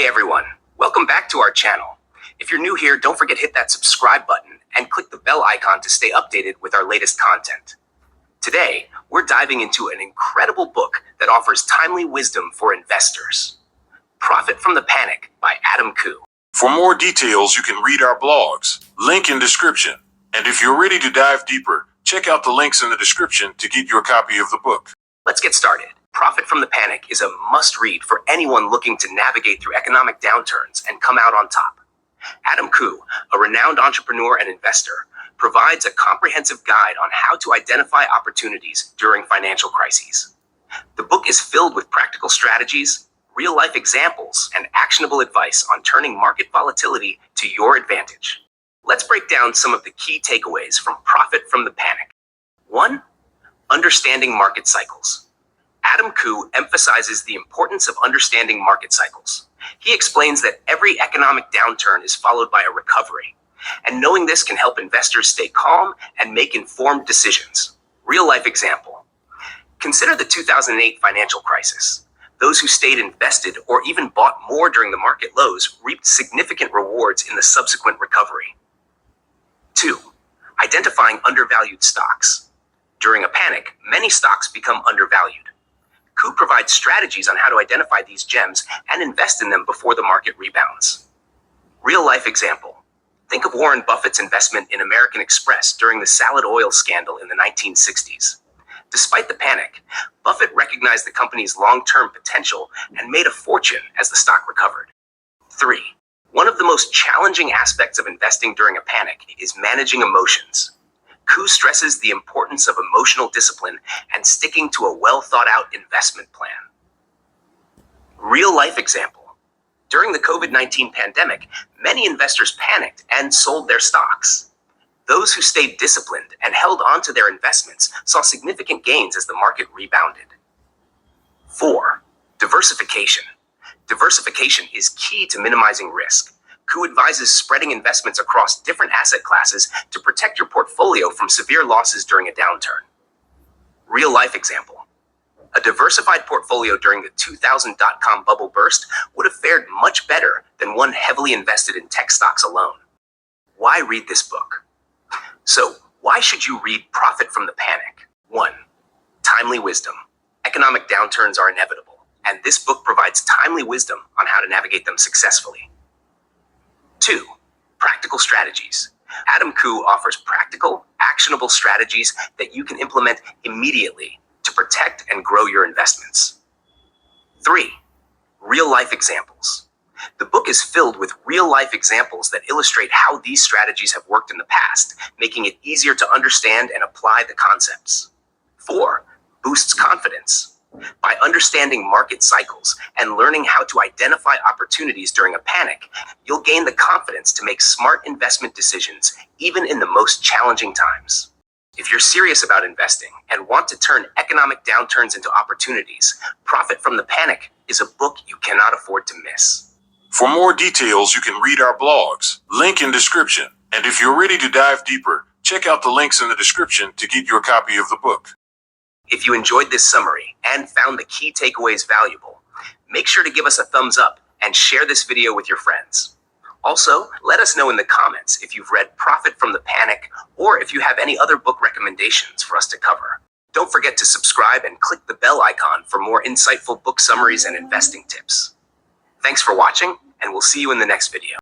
Hey everyone, welcome back to our channel. If you're new here, don't forget to hit that subscribe button and click the bell icon to stay updated with our latest content. Today, we're diving into an incredible book that offers timely wisdom for investors. Profit from the Panic by Adam Khoo. For more details, you can read our blogs, link in description. And if you're ready to dive deeper, check out the links in the description to get your copy of the book. Let's get started. Profit from the Panic is a must-read for anyone looking to navigate through economic downturns and come out on top. Adam Khoo, a renowned entrepreneur and investor, provides a comprehensive guide on how to identify opportunities during financial crises. The book is filled with practical strategies, real-life examples, and actionable advice on turning market volatility to your advantage. Let's break down some of the key takeaways from Profit from the Panic. 1. Understanding market cycles. Adam Khoo emphasizes the importance of understanding market cycles. He explains that every economic downturn is followed by a recovery, and knowing this can help investors stay calm and make informed decisions. Real-life example. Consider the 2008 financial crisis. Those who stayed invested or even bought more during the market lows reaped significant rewards in the subsequent recovery. 2. Identifying undervalued stocks. During a panic, many stocks become undervalued. Khoo provides strategies on how to identify these gems and invest in them before the market rebounds. Real-life example. Think of Warren Buffett's investment in American Express during the salad oil scandal in the 1960s. Despite the panic, Buffett recognized the company's long-term potential and made a fortune as the stock recovered. 3. One of the most challenging aspects of investing during a panic is managing emotions. Khoo stresses the importance of emotional discipline and sticking to a well-thought-out investment plan. Real-life example. During the COVID-19 pandemic, many investors panicked and sold their stocks. Those who stayed disciplined and held on to their investments saw significant gains as the market rebounded. 4. Diversification. Diversification is key to minimizing risk. Khoo advises spreading investments across different asset classes to protect your portfolio from severe losses during a downturn. Real-life example. A diversified portfolio during the 2000 dot-com bubble burst would have fared much better than one heavily invested in tech stocks alone. Why read this book? So, why should you read Profit from the Panic? 1. Timely wisdom. Economic downturns are inevitable, and this book provides timely wisdom on how to navigate them successfully. 2. Practical strategies. Adam Khoo offers practical, actionable strategies that you can implement immediately to protect and grow your investments. 3. Real-life examples. The book is filled with real-life examples that illustrate how these strategies have worked in the past, making it easier to understand and apply the concepts. 4. Boosts confidence. By understanding market cycles and learning how to identify opportunities during a panic, you'll gain the confidence to make smart investment decisions, even in the most challenging times. If you're serious about investing and want to turn economic downturns into opportunities, Profit from the Panic is a book you cannot afford to miss. For more details, you can read our blogs, link in description. And if you're ready to dive deeper, check out the links in the description to get your copy of the book. If you enjoyed this summary and found the key takeaways valuable, make sure to give us a thumbs up and share this video with your friends. Also, let us know in the comments if you've read Profit from the Panic or if you have any other book recommendations for us to cover. Don't forget to subscribe and click the bell icon for more insightful book summaries and investing tips. Thanks for watching, and we'll see you in the next video.